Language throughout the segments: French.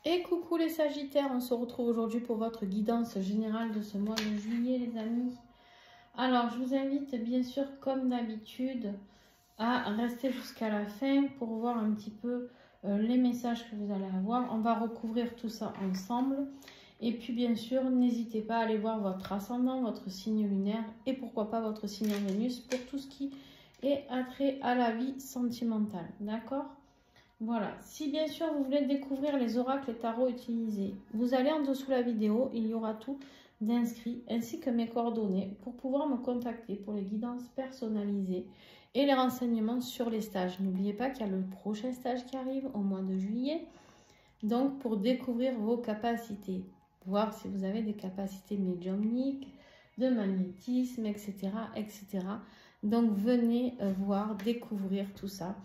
Et coucou les Sagittaires, on se retrouve aujourd'hui pour votre guidance générale de ce mois de juillet les amis. Alors je vous invite bien sûr comme d'habitude à rester jusqu'à la fin pour voir un petit peu les messages que vous allez avoir. On va recouvrir tout ça ensemble. Et puis bien sûr n'hésitez pas à aller voir votre ascendant, votre signe lunaire et pourquoi pas votre signe Vénus pour tout ce qui est attrait à la vie sentimentale. D'accord ? Voilà, si bien sûr vous voulez découvrir les oracles et tarots utilisés, vous allez en dessous de la vidéo, il y aura tout d'inscrit ainsi que mes coordonnées pour pouvoir me contacter pour les guidances personnalisées et les renseignements sur les stages. N'oubliez pas qu'il y a le prochain stage qui arrive au mois de juillet, donc pour découvrir vos capacités, voir si vous avez des capacités médiumniques, de magnétisme, etc. etc. Donc venez voir, découvrir tout ça.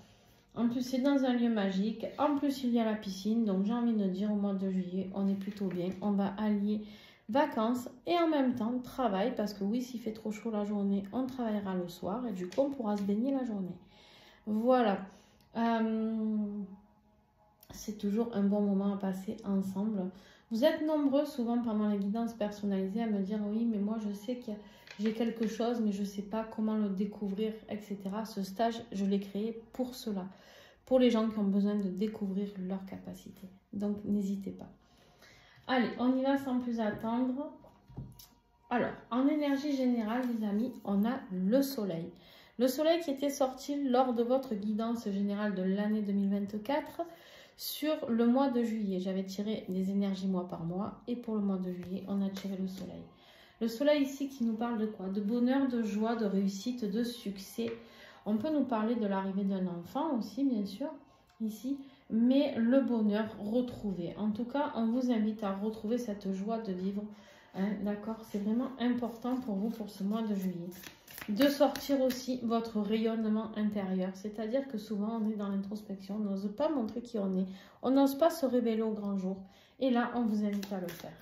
En plus, c'est dans un lieu magique. En plus, il y a la piscine. Donc, j'ai envie de dire, au mois de juillet, on est plutôt bien. On va allier vacances et en même temps travail. Parce que oui, s'il fait trop chaud la journée, on travaillera le soir. Et du coup, on pourra se baigner la journée. Voilà. C'est toujours un bon moment à passer ensemble. Vous êtes nombreux souvent pendant les guidances personnalisées à me dire « Oui, mais moi, je sais que j'ai quelque chose, mais je ne sais pas comment le découvrir, etc. » Ce stage, je l'ai créé pour cela. Pour les gens qui ont besoin de découvrir leurs capacités. Donc, n'hésitez pas. Allez, on y va sans plus attendre. Alors, en énergie générale, les amis, on a le soleil. Le soleil qui était sorti lors de votre guidance générale de l'année 2024 sur le mois de juillet. J'avais tiré les énergies mois par mois et pour le mois de juillet, on a tiré le soleil. Le soleil ici qui nous parle de quoi? De bonheur, de joie, de réussite, de succès. On peut nous parler de l'arrivée d'un enfant aussi, bien sûr, ici, mais le bonheur retrouvé. En tout cas, on vous invite à retrouver cette joie de vivre, hein, d'accord? C'est vraiment important pour vous pour ce mois de juillet. De sortir aussi votre rayonnement intérieur, c'est-à-dire que souvent on est dans l'introspection, on n'ose pas montrer qui on est, on n'ose pas se révéler au grand jour. Et là, on vous invite à le faire.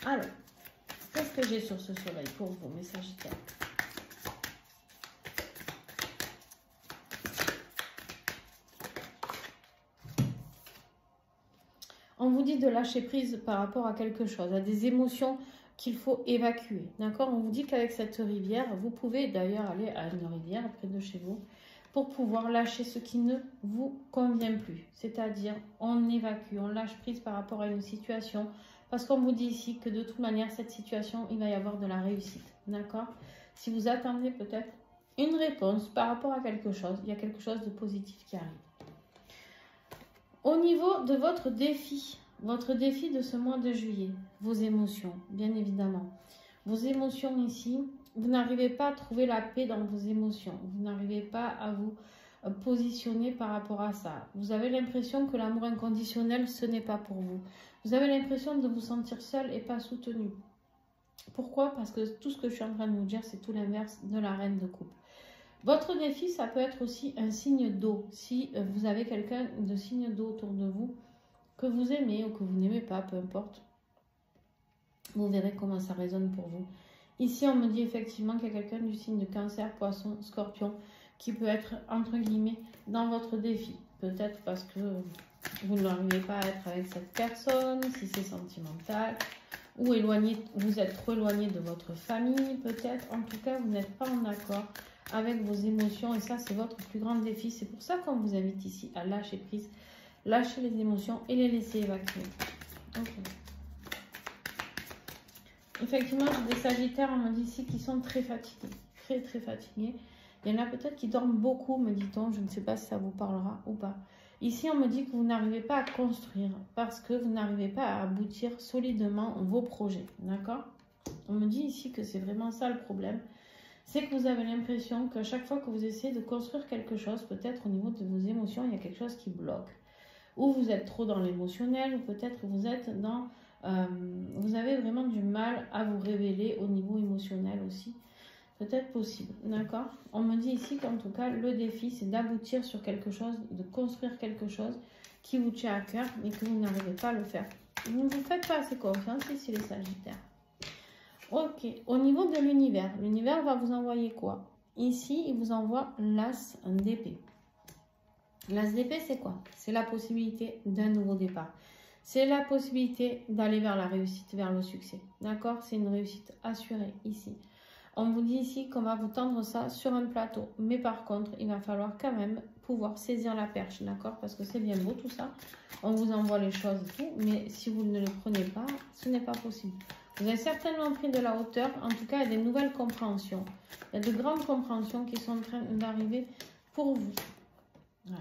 Alors, qu'est-ce que j'ai sur ce soleil pour vous, mes Sagittaires? On vous dit de lâcher prise par rapport à quelque chose, à des émotions qu'il faut évacuer. D'accord? On vous dit qu'avec cette rivière, vous pouvez d'ailleurs aller à une rivière près de chez vous pour pouvoir lâcher ce qui ne vous convient plus. C'est-à-dire, on évacue, on lâche prise par rapport à une situation. Parce qu'on vous dit ici que de toute manière, cette situation, il va y avoir de la réussite. D'accord? Si vous attendez peut-être une réponse par rapport à quelque chose, il y a quelque chose de positif qui arrive. Au niveau de votre défi de ce mois de juillet, vos émotions, bien évidemment. Vos émotions ici, vous n'arrivez pas à trouver la paix dans vos émotions. Vous n'arrivez pas à vous positionner par rapport à ça. Vous avez l'impression que l'amour inconditionnel, ce n'est pas pour vous. Vous avez l'impression de vous sentir seul et pas soutenu. Pourquoi? Parce que tout ce que je suis en train de vous dire, c'est tout l'inverse de la reine de coupe. Votre défi, ça peut être aussi un signe d'eau. Si vous avez quelqu'un de signe d'eau autour de vous, que vous aimez ou que vous n'aimez pas, peu importe, vous verrez comment ça résonne pour vous. Ici, on me dit effectivement qu'il y a quelqu'un du signe de Cancer, Poisson, Scorpion, qui peut être, entre guillemets, dans votre défi. Peut-être parce que vous n'arrivez pas à être avec cette personne, si c'est sentimental, ou éloigné, vous êtes trop éloigné de votre famille, peut-être. En tout cas, vous n'êtes pas en accord avec vos émotions et ça, c'est votre plus grand défi. C'est pour ça qu'on vous invite ici à lâcher prise, lâcher les émotions et les laisser évacuer. Okay. Effectivement, j'ai des Sagittaires, on me dit ici, qui sont très fatigués, très fatigués. Il y en a peut-être qui dorment beaucoup, me dit-on. Je ne sais pas si ça vous parlera ou pas. Ici, on me dit que vous n'arrivez pas à construire parce que vous n'arrivez pas à aboutir solidement vos projets. D'accord? On me dit ici que c'est vraiment ça le problème. C'est que vous avez l'impression qu'à chaque fois que vous essayez de construire quelque chose, peut-être au niveau de vos émotions, il y a quelque chose qui bloque. Ou vous êtes trop dans l'émotionnel, ou peut-être que vous êtes dans... vous avez vraiment du mal à vous révéler au niveau émotionnel aussi. Peut-être possible, d'accord? On me dit ici qu'en tout cas, le défi, c'est d'aboutir sur quelque chose, de construire quelque chose qui vous tient à cœur, mais que vous n'arrivez pas à le faire. Vous ne vous faites pas assez confiance ici, les Sagittaires. Ok, au niveau de l'univers va vous envoyer quoi? Ici, il vous envoie l'as d'épée. L'as d'épée, c'est quoi? C'est la possibilité d'un nouveau départ. C'est la possibilité d'aller vers la réussite, vers le succès. D'accord? C'est une réussite assurée ici. On vous dit ici qu'on va vous tendre ça sur un plateau. Mais par contre, il va falloir quand même pouvoir saisir la perche. D'accord? Parce que c'est bien beau tout ça. On vous envoie les choses et tout. Mais si vous ne le prenez pas, ce n'est pas possible. Vous avez certainement pris de la hauteur. En tout cas, il y a des nouvelles compréhensions. Il y a de grandes compréhensions qui sont en train d'arriver pour vous. Ouais.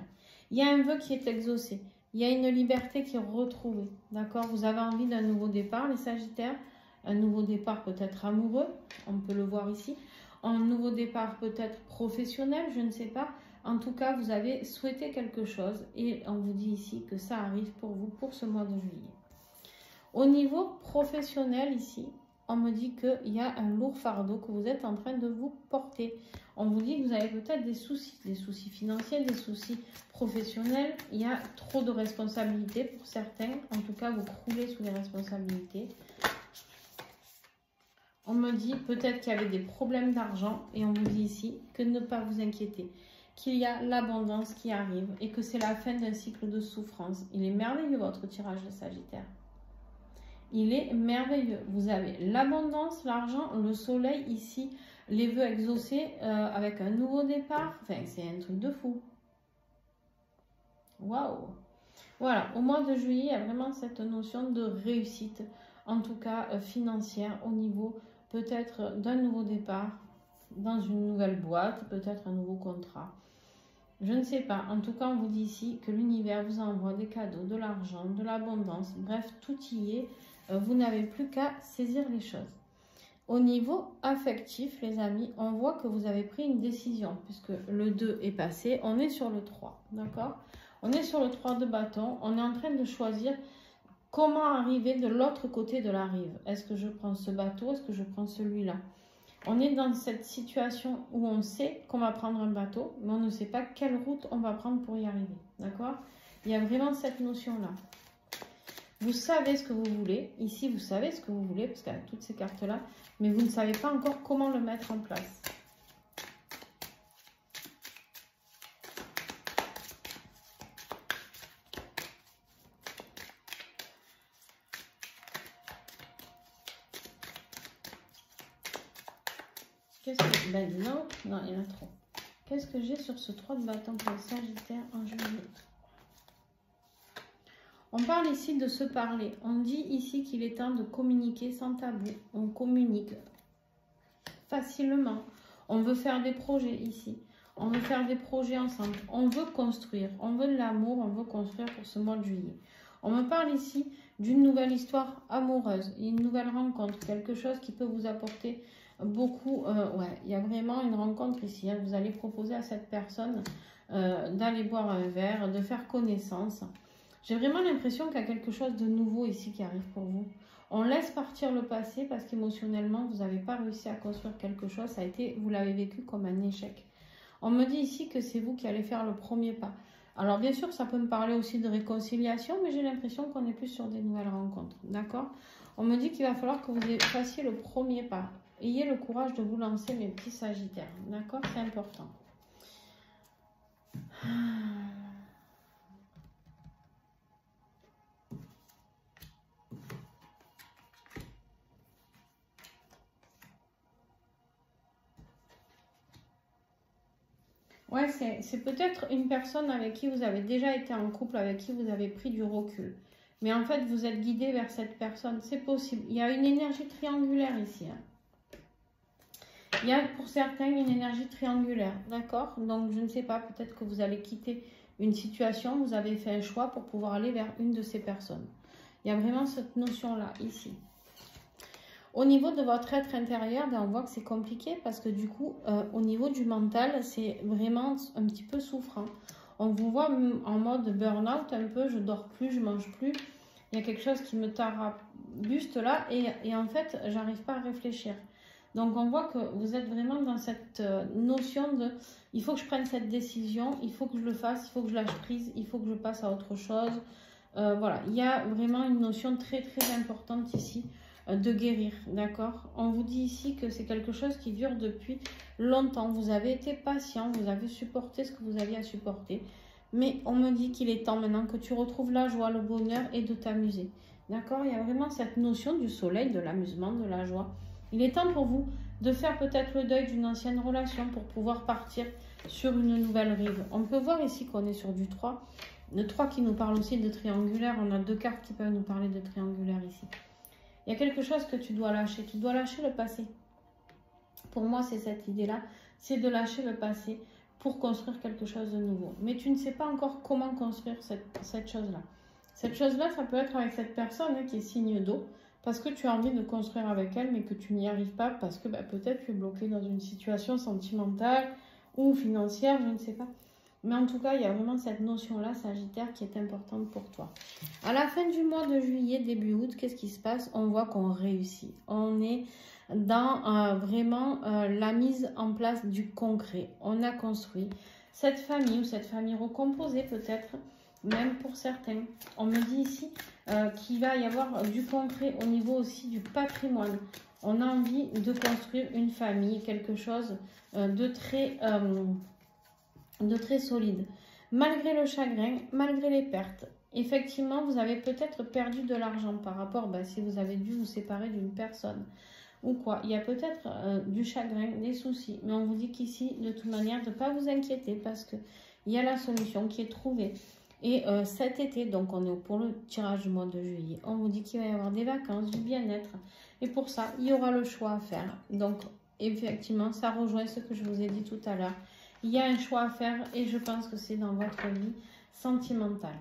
Il y a un vœu qui est exaucé. Il y a une liberté qui est retrouvée. D'accord? Vous avez envie d'un nouveau départ, les Sagittaires. Un nouveau départ peut-être amoureux. On peut le voir ici. Un nouveau départ peut-être professionnel, je ne sais pas. En tout cas, vous avez souhaité quelque chose. Et on vous dit ici que ça arrive pour vous pour ce mois de juillet. Au niveau professionnel ici, on me dit qu'il y a un lourd fardeau que vous êtes en train de vous porter. On vous dit que vous avez peut-être des soucis financiers, des soucis professionnels. Il y a trop de responsabilités pour certains. En tout cas, vous croulez sous les responsabilités. On me dit peut-être qu'il y avait des problèmes d'argent et on vous dit ici que ne pas vous inquiéter, qu'il y a l'abondance qui arrive et que c'est la fin d'un cycle de souffrance. Il est merveilleux votre tirage de Sagittaire. Il est merveilleux. Vous avez l'abondance, l'argent, le soleil ici, les vœux exaucés avec un nouveau départ. Enfin, c'est un truc de fou. Waouh! Voilà, au mois de juillet, il y a vraiment cette notion de réussite, en tout cas financière, au niveau peut-être d'un nouveau départ, dans une nouvelle boîte, peut-être un nouveau contrat. Je ne sais pas. En tout cas, on vous dit ici que l'univers vous envoie des cadeaux, de l'argent, de l'abondance. Bref, tout y est. Vous n'avez plus qu'à saisir les choses. Au niveau affectif, les amis, on voit que vous avez pris une décision, puisque le 2 est passé. On est sur le 3, d'accord? On est sur le 3 de bâton. On est en train de choisir comment arriver de l'autre côté de la rive. Est-ce que je prends ce bateau? Est-ce que je prends celui-là? On est dans cette situation où on sait qu'on va prendre un bateau, mais on ne sait pas quelle route on va prendre pour y arriver. D'accord? Il y a vraiment cette notion-là. Vous savez ce que vous voulez. Ici, vous savez ce que vous voulez, parce qu'il y a toutes ces cartes-là, mais vous ne savez pas encore comment le mettre en place. Qu'est-ce que... Ben non, non, il y en a trop. Qu'est-ce que j'ai sur ce 3 de bâton pour le Sagittaire en juillet? On parle ici de se parler. On dit ici qu'il est temps de communiquer sans tabou. On communique facilement. On veut faire des projets ici. On veut faire des projets ensemble. On veut construire. On veut de l'amour. On veut construire pour ce mois de juillet. On me parle ici d'une nouvelle histoire amoureuse. Une nouvelle rencontre. Quelque chose qui peut vous apporter beaucoup. Ouais, il y a vraiment une rencontre ici. Hein. Vous allez proposer à cette personne d'aller boire un verre, de faire connaissance. J'ai vraiment l'impression qu'il y a quelque chose de nouveau ici qui arrive pour vous. On laisse partir le passé parce qu'émotionnellement, vous n'avez pas réussi à construire quelque chose. Ça a été, vous l'avez vécu comme un échec. On me dit ici que c'est vous qui allez faire le premier pas. Alors bien sûr, ça peut me parler aussi de réconciliation, mais j'ai l'impression qu'on est plus sur des nouvelles rencontres. D'accord? On me dit qu'il va falloir que vous fassiez le premier pas. Ayez le courage de vous lancer, mes petits Sagittaires. D'accord? C'est important. Ouais, c'est peut-être une personne avec qui vous avez déjà été en couple, avec qui vous avez pris du recul. Mais en fait, vous êtes guidé vers cette personne. C'est possible. Il y a une énergie triangulaire ici. Hein. Il y a pour certains une énergie triangulaire. D'accord? Donc, je ne sais pas. Peut-être que vous allez quitter une situation. Vous avez fait un choix pour pouvoir aller vers une de ces personnes. Il y a vraiment cette notion-là, ici. Au niveau de votre être intérieur, ben on voit que c'est compliqué parce que du coup, au niveau du mental, c'est vraiment un petit peu souffrant. On vous voit en mode burn-out un peu, je dors plus, je mange plus. Il y a quelque chose qui me tarabuste là et en fait, j'arrive pas à réfléchir. Donc, on voit que vous êtes vraiment dans cette notion de il faut que je prenne cette décision, il faut que je le fasse, il faut que je lâche prise, il faut que je passe à autre chose. Voilà, il y a vraiment une notion très très importante ici. De guérir, d'accord? On vous dit ici que c'est quelque chose qui dure depuis longtemps. Vous avez été patient, vous avez supporté ce que vous aviez à supporter. Mais on me dit qu'il est temps maintenant que tu retrouves la joie, le bonheur et de t'amuser. D'accord? Il y a vraiment cette notion du soleil, de l'amusement, de la joie. Il est temps pour vous de faire peut-être le deuil d'une ancienne relation pour pouvoir partir sur une nouvelle rive. On peut voir ici qu'on est sur du 3. Le 3 qui nous parle aussi de triangulaire. On a 2 cartes qui peuvent nous parler de triangulaire ici. Il y a quelque chose que tu dois lâcher. Tu dois lâcher le passé. Pour moi, c'est cette idée-là. C'est de lâcher le passé pour construire quelque chose de nouveau. Mais tu ne sais pas encore comment construire cette chose-là. Cette chose-là, ça peut être avec cette personne qui est signe d'eau, parce que tu as envie de construire avec elle, mais que tu n'y arrives pas, parce que peut-être tu es bloqué dans une situation sentimentale ou financière, je ne sais pas. Mais en tout cas, il y a vraiment cette notion-là, Sagittaire, qui est importante pour toi. À la fin du mois de juillet, début août, qu'est-ce qui se passe? On voit qu'on réussit. On est dans vraiment la mise en place du concret. On a construit cette famille ou cette famille recomposée peut-être, même pour certains. On me dit ici qu'il va y avoir du concret au niveau aussi du patrimoine. On a envie de construire une famille, quelque chose de très solide. Malgré le chagrin, malgré les pertes, effectivement, vous avez peut-être perdu de l'argent par rapport, si vous avez dû vous séparer d'une personne ou quoi. Il y a peut-être du chagrin, des soucis, mais on vous dit qu'ici, de toute manière, de ne pas vous inquiéter parce qu'il y a la solution qui est trouvée. Et cet été, donc on est pour le tirage du mois de juillet, on vous dit qu'il va y avoir des vacances, du bien-être. Et pour ça, il y aura le choix à faire. Donc, effectivement, ça rejoint ce que je vous ai dit tout à l'heure. Il y a un choix à faire et je pense que c'est dans votre vie sentimentale.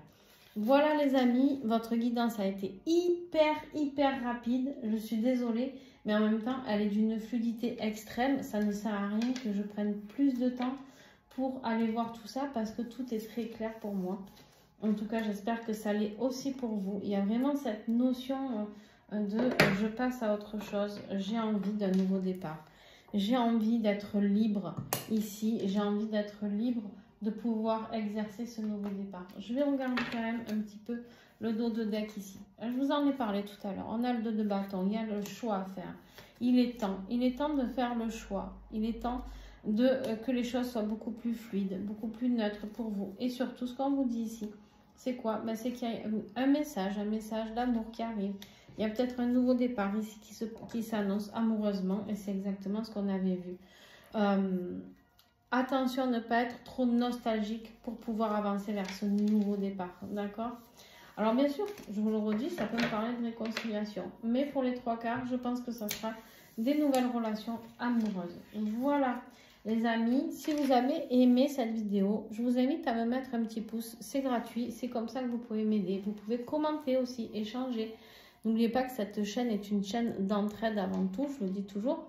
Voilà les amis, votre guidance a été hyper rapide. Je suis désolée, mais en même temps, elle est d'une fluidité extrême. Ça ne sert à rien que je prenne plus de temps pour aller voir tout ça parce que tout est très clair pour moi. En tout cas, j'espère que ça l'est aussi pour vous. Il y a vraiment cette notion de je passe à autre chose. J'ai envie d'un nouveau départ. J'ai envie d'être libre ici. J'ai envie d'être libre de pouvoir exercer ce nouveau départ. Je vais regarder quand même un petit peu le dos de deck ici. Je vous en ai parlé tout à l'heure. On a le dos de bâton. Il y a le choix à faire. Il est temps de faire le choix. Il est temps que les choses soient beaucoup plus fluides, beaucoup plus neutres pour vous. Et surtout, ce qu'on vous dit ici, c'est quoi? C'est qu'il y a un message d'amour qui arrive. Il y a peut-être un nouveau départ ici qui s'annonce amoureusement. Et c'est exactement ce qu'on avait vu. Attention à ne pas être trop nostalgique pour pouvoir avancer vers ce nouveau départ. D'accord? Alors bien sûr, je vous le redis, ça peut me parler de réconciliation. Mais pour les 3/4, je pense que ça sera des nouvelles relations amoureuses. Voilà. Les amis, si vous avez aimé cette vidéo, je vous invite à me mettre un petit pouce. C'est gratuit, c'est comme ça que vous pouvez m'aider. Vous pouvez commenter aussi, échanger. N'oubliez pas que cette chaîne est une chaîne d'entraide avant tout, je le dis toujours.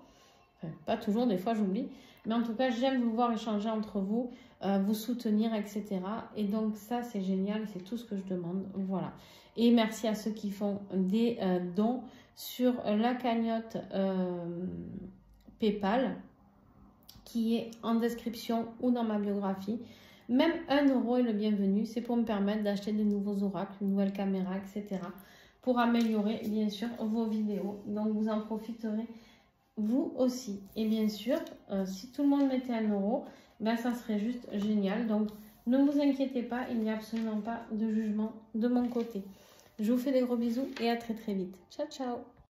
Enfin, pas toujours, des fois j'oublie. Mais en tout cas, j'aime vous voir échanger entre vous, vous soutenir, etc. Et donc ça, c'est génial, c'est tout ce que je demande. Voilà. Et merci à ceux qui font des dons sur la cagnotte PayPal, qui est en description ou dans ma biographie. Même 1 € est le bienvenu. C'est pour me permettre d'acheter de nouveaux oracles, une nouvelle caméra, etc. Pour améliorer, bien sûr, vos vidéos. Donc, vous en profiterez vous aussi. Et bien sûr, si tout le monde mettait 1 €, ça serait juste génial. Donc, ne vous inquiétez pas, il n'y a absolument pas de jugement de mon côté. Je vous fais des gros bisous et à très vite. Ciao, ciao!